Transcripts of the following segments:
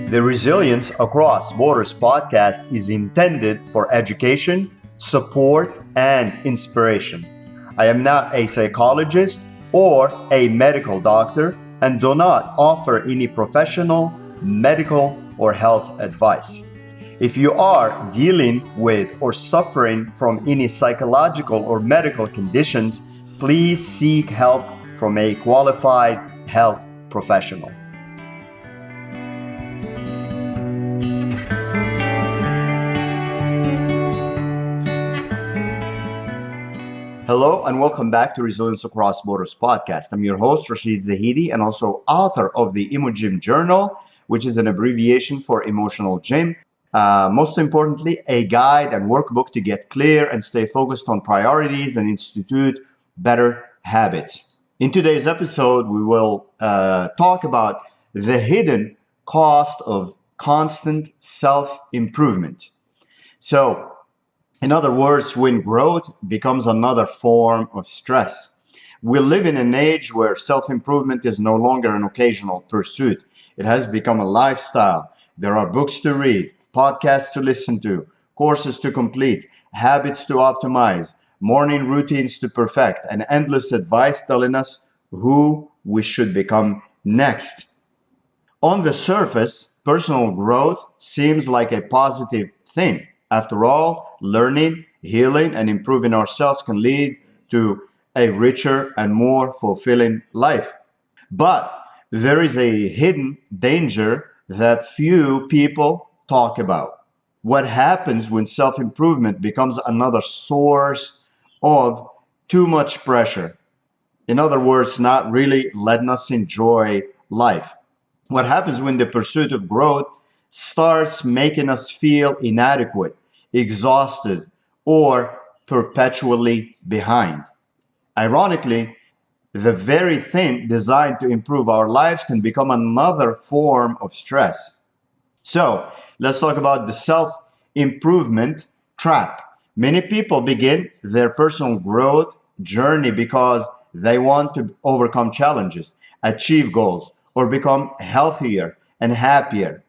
The Resilience Across Borders podcast is intended for education, support, and inspiration. I am not a psychologist or a medical doctor and do not offer any professional, medical, or health advice. If you are dealing with or suffering from any psychological or medical conditions, please seek help from a qualified health professional. Hello and welcome back to Resilience Across Borders podcast. I'm your host, Rachid Zahidi, and also author of the Emo Gym Journal, which is an abbreviation for Emotional Gym. Most importantly, a guide and workbook to get clear and stay focused on priorities and institute better habits. In today's episode, we will talk about the hidden cost of constant self-improvement. So, in other words, when growth becomes another form of stress. We live in an age where self-improvement is no longer an occasional pursuit. It has become a lifestyle. There are books to read, podcasts to listen to, courses to complete, habits to optimize, morning routines to perfect, and endless advice telling us who we should become next. On the surface, personal growth seems like a positive thing. After all, learning, healing, and improving ourselves can lead to a richer and more fulfilling life. But there is a hidden danger that few people talk about. What happens when self-improvement becomes another source of too much pressure? In other words, not really letting us enjoy life. What happens when the pursuit of growth starts making us feel inadequate, exhausted, or perpetually behind? Ironically, the very thing designed to improve our lives can become another form of stress. So, let's talk about the self-improvement trap. Many people begin their personal growth journey because they want to overcome challenges, achieve goals, or become healthier and happier.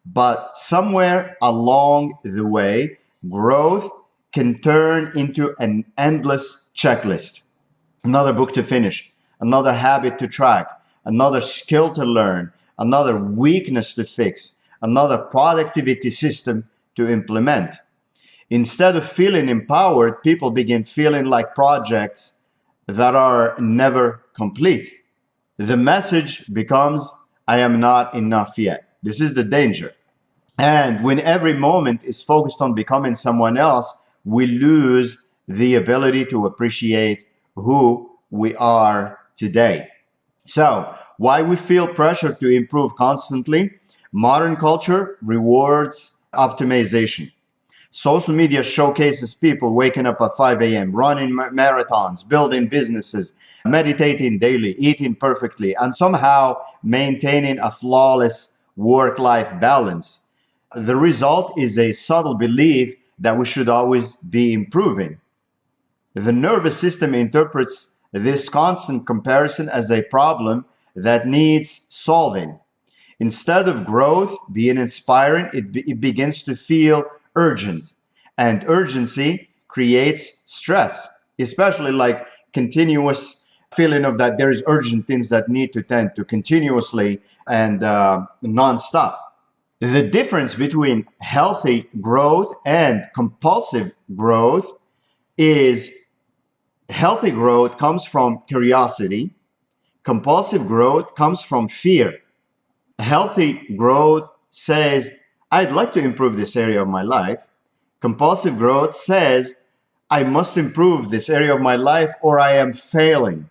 But somewhere along the way, growth can turn into an endless checklist. Another book to finish, another habit to track, another skill to learn, another weakness to fix, another productivity system to implement. Instead of feeling empowered, people begin feeling like projects that are never complete. The message becomes, I am not enough yet. This is the danger. And when every moment is focused on becoming someone else, we lose the ability to appreciate who we are today. So, why we feel pressure to improve constantly? Modern culture rewards optimization. Social media showcases people waking up at 5 a.m., running marathons, building businesses, meditating daily, eating perfectly, and somehow maintaining a flawless work-life balance. The result is a subtle belief that we should always be improving. The nervous system interprets this constant comparison as a problem that needs solving. Instead of growth being inspiring, it begins to feel urgent. And urgency creates stress, especially like continuous feeling of that there is urgent things that need to tend to continuously and non-stop. The difference between healthy growth and compulsive growth is healthy growth comes from curiosity. Compulsive growth comes from fear. Healthy growth says, I'd like to improve this area of my life. Compulsive growth says, I must improve this area of my life or I am failing.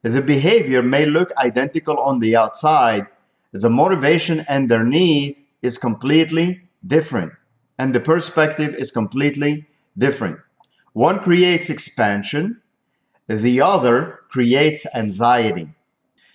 The behavior may look identical on the outside. The motivation and their need is completely different, and the perspective is completely different. One creates expansion, the other creates anxiety.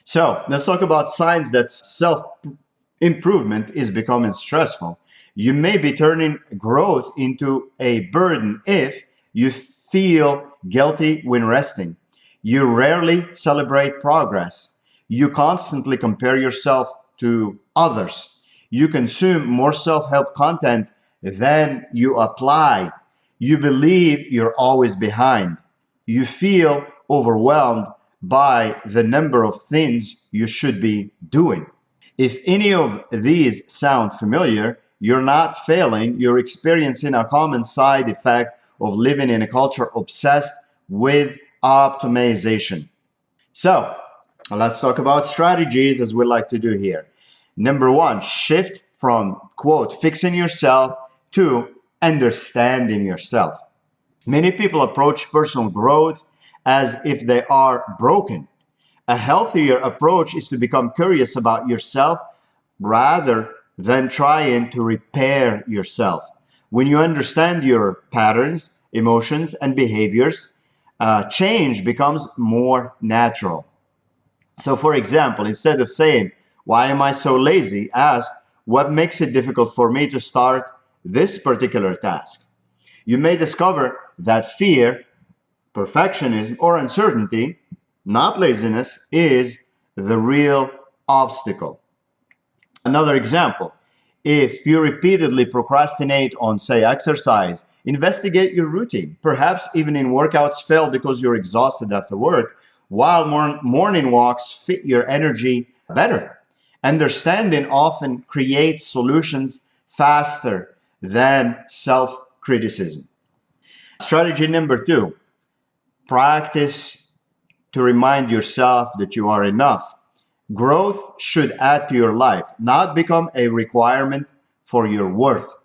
So let's talk about signs that self-improvement is becoming stressful. You may be turning growth into a burden if you feel guilty when resting. You rarely celebrate progress. You constantly compare yourself to others. You consume more self-help content than you apply. You believe you're always behind. You feel overwhelmed by the number of things you should be doing. If any of these sound familiar, you're not failing, you're experiencing a common side effect of living in a culture obsessed with optimization. So, let's talk about strategies as we like to do here. Number one, shift from, quote, fixing yourself to understanding yourself. Many people approach personal growth as if they are broken. A healthier approach is to become curious about yourself rather than trying to repair yourself. When you understand your patterns, emotions, and behaviors, change becomes more natural. So, for example, instead of saying, "Why am I so lazy?" ask, "What makes it difficult for me to start this particular task?" You may discover that fear, perfectionism, or uncertainty, not laziness, is the real obstacle. Another example, if you repeatedly procrastinate on, say, exercise, investigate your routine. Perhaps even in workouts fail because you're exhausted after work, while morning walks fit your energy better. Understanding often creates solutions faster than self-criticism. Strategy number two, practice to remind yourself that you are enough. Growth should add to your life, not become a requirement for your worth.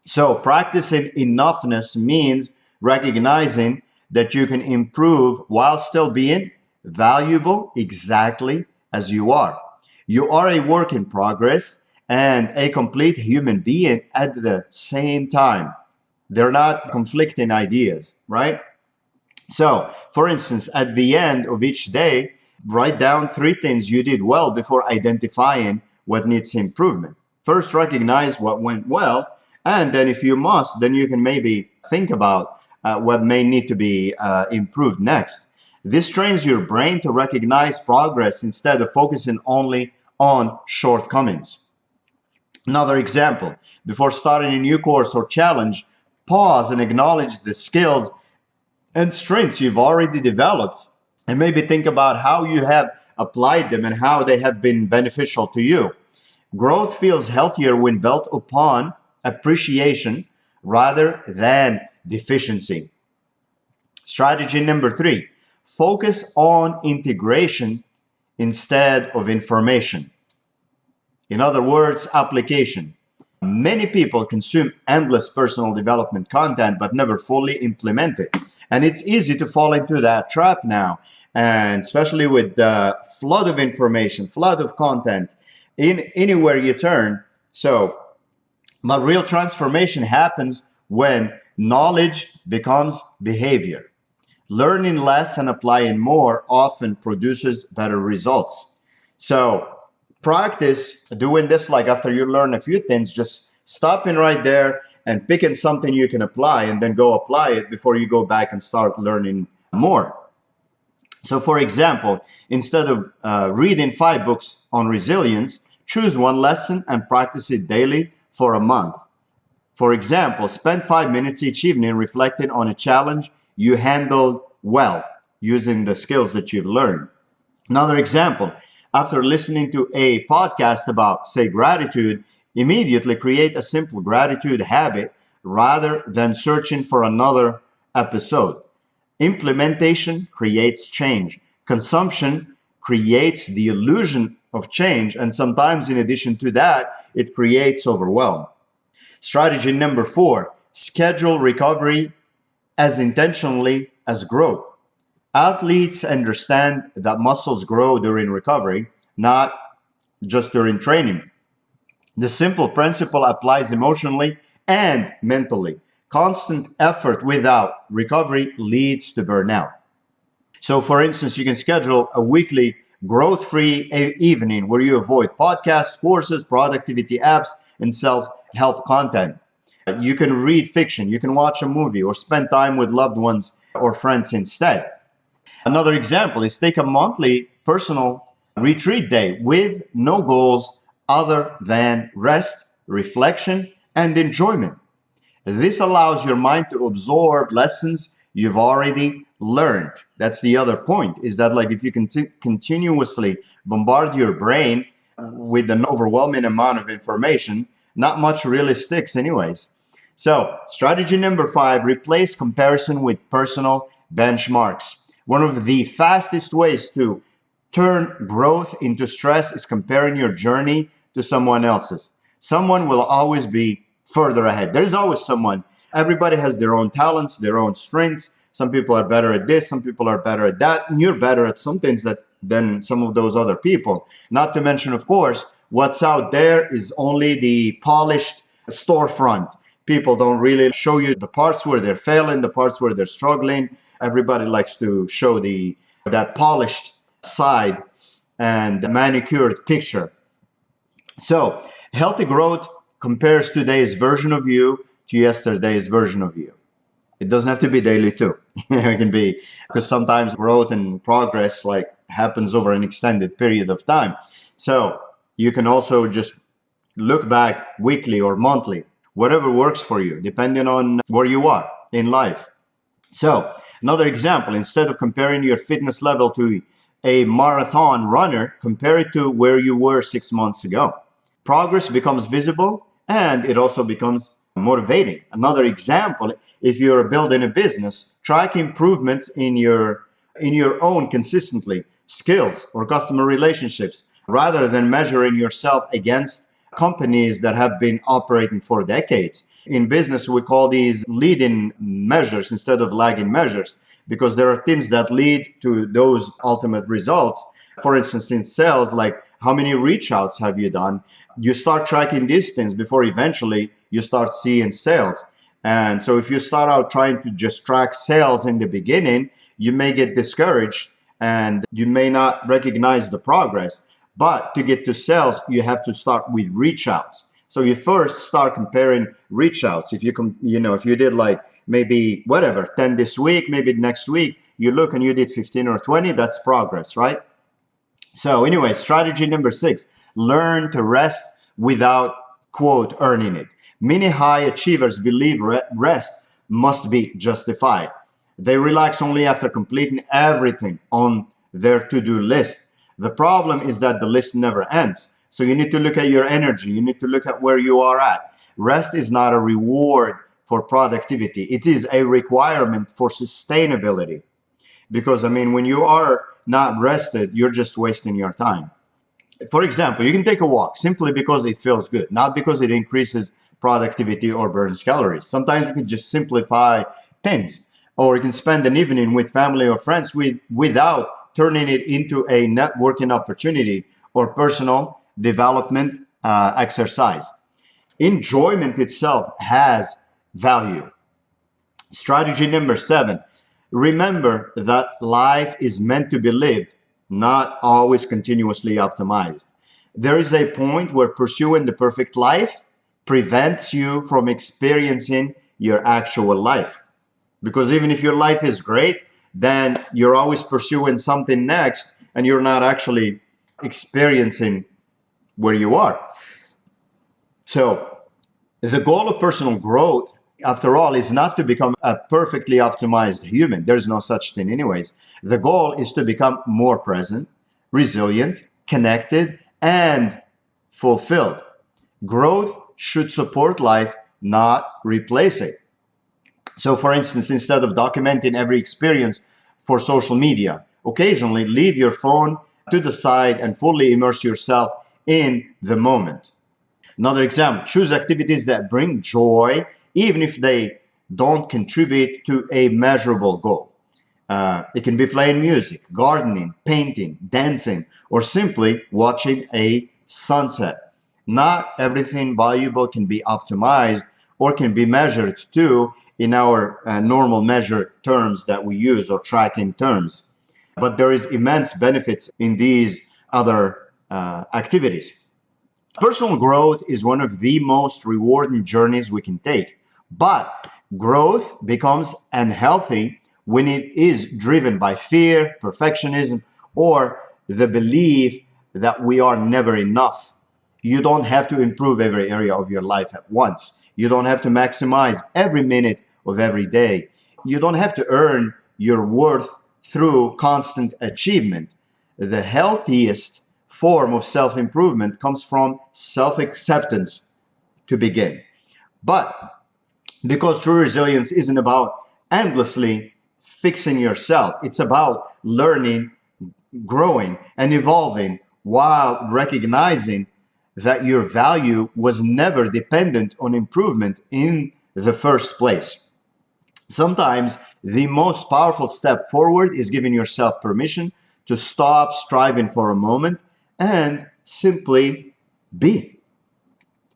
So, practicing enoughness means recognizing that you can improve while still being valuable exactly as you are. You are a work in progress and a complete human being at the same time. They're not conflicting ideas, right? So, for instance, at the end of each day, write down three things you did well before identifying what needs improvement. First, recognize what went well, and then if you must, then you can maybe think about what may need to be improved next. This trains your brain to recognize progress instead of focusing only on shortcomings. Another example, before starting a new course or challenge, pause and acknowledge the skills and strengths you've already developed, and maybe think about how you have applied them and how they have been beneficial to you. Growth feels healthier when built upon appreciation rather than deficiency. Strategy number three, focus on integration instead of information. In other words, application. Many people consume endless personal development content but never fully implement it. And it's easy to fall into that trap now. And especially with the flood of information, flood of content in anywhere you turn. But real transformation happens when knowledge becomes behavior. Learning less and applying more often produces better results. So practice doing this, like after you learn a few things, just stopping right there and picking something you can apply and then go apply it before you go back and start learning more. So for example, instead of reading 5 books on resilience, choose one lesson and practice it daily for a month. For example, spend 5 minutes each evening reflecting on a challenge you handled well using the skills that you've learned. Another example, after listening to a podcast about, say, gratitude, immediately create a simple gratitude habit rather than searching for another episode. Implementation creates change. Consumption creates the illusion of change, and sometimes in addition to that, it creates overwhelm. Strategy number 4, schedule recovery as intentionally as growth. Athletes understand that muscles grow during recovery, not just during training. The simple principle applies emotionally and mentally. Constant effort without recovery leads to burnout. So, for instance, you can schedule a weekly growth-free evening where you avoid podcasts, courses, productivity apps, and self-help content. You can read fiction, you can watch a movie, or spend time with loved ones or friends instead. Another example is take a monthly personal retreat day with no goals other than rest, reflection, and enjoyment. This allows your mind to absorb lessons you've already learned. That's the other point, is that like if you continuously bombard your brain with an overwhelming amount of information, not much really sticks anyways. So strategy number 5, replace comparison with personal benchmarks. One of the fastest ways to turn growth into stress is comparing your journey to someone else's. Someone will always be further ahead. There's always someone. Everybody has their own talents, their own strengths. Some people are better at this, some people are better at that, and you're better at some things than some of those other people. Not to mention, of course, what's out there is only the polished storefront. People don't really show you the parts where they're failing, the parts where they're struggling. Everybody likes to show that polished side and manicured picture. So healthy growth compares today's version of you to yesterday's version of you. It doesn't have to be daily too. It can be, because sometimes growth and progress like happens over an extended period of time. So you can also just look back weekly or monthly, whatever works for you, depending on where you are in life. So another example, instead of comparing your fitness level to a marathon runner, compare it to where you were 6 months ago. Progress becomes visible and it also becomes motivating. Another example, if you're building a business, track improvements in your own consistently, skills or customer relationships, rather than measuring yourself against companies that have been operating for decades. In business, we call these leading measures instead of lagging measures, because there are things that lead to those ultimate results. For instance, in sales, like how many reach outs have you done? You start tracking these things before eventually you start seeing sales. And so if you start out trying to just track sales in the beginning, you may get discouraged and you may not recognize the progress. But to get to sales, you have to start with reach outs. So you first start comparing reach outs. If if you did like maybe 10 this week, maybe next week, you look and you did 15 or 20, that's progress, right? So anyway, strategy number 6, learn to rest without, quote, earning it. Many high achievers believe rest must be justified. They relax only after completing everything on their to-do list. The problem is that the list never ends. So you need to look at your energy. You need to look at where you are at. Rest is not a reward for productivity. It is a requirement for sustainability. Because, when you are not rested, you're just wasting your time. For example, you can take a walk simply because it feels good, not because it increases productivity or burns calories. Sometimes you can just simplify things, or you can spend an evening with family or friends without turning it into a networking opportunity or personal development exercise. Enjoyment itself has value. Strategy number 7, remember that life is meant to be lived, not always continuously optimized. There is a point where pursuing the perfect life prevents you from experiencing your actual life. Because even if your life is great, then you're always pursuing something next and you're not actually experiencing where you are. So the goal of personal growth, after all, is not to become a perfectly optimized human. There's no such thing anyways. The goal is to become more present, resilient, connected, and fulfilled. Growth should support life, not replace it. So for instance, instead of documenting every experience for social media, occasionally leave your phone to the side and fully immerse yourself in the moment. Another example, choose activities that bring joy, even if they don't contribute to a measurable goal. It can be playing music, gardening, painting, dancing, or simply watching a sunset. Not everything valuable can be optimized or can be measured too in our normal measure terms that we use, or tracking terms. But there is immense benefits in these other activities. Personal growth is one of the most rewarding journeys we can take, but growth becomes unhealthy when it is driven by fear, perfectionism, or the belief that we are never enough. You don't have to improve every area of your life at once. You don't have to maximize every minute of every day. You don't have to earn your worth through constant achievement. The healthiest form of self improvement comes from self acceptance to begin. But because true resilience isn't about endlessly fixing yourself, it's about learning, growing, and evolving while recognizing that your value was never dependent on improvement in the first place. Sometimes the most powerful step forward is giving yourself permission to stop striving for a moment and simply be.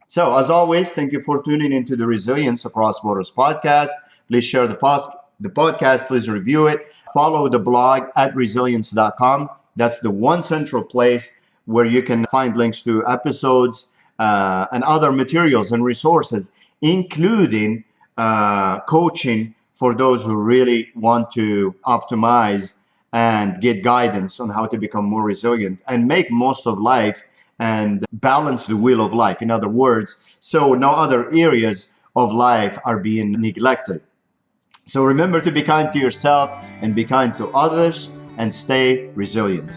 So, as always, thank you for tuning into the Resilience Across Borders podcast. Please share the podcast, please review it. Follow the blog at resilience.com. That's the one central place where you can find links to episodes and other materials and resources, including coaching for those who really want to optimize and get guidance on how to become more resilient and make most of life and balance the wheel of life. In other words, so no other areas of life are being neglected. So remember to be kind to yourself and be kind to others and stay resilient.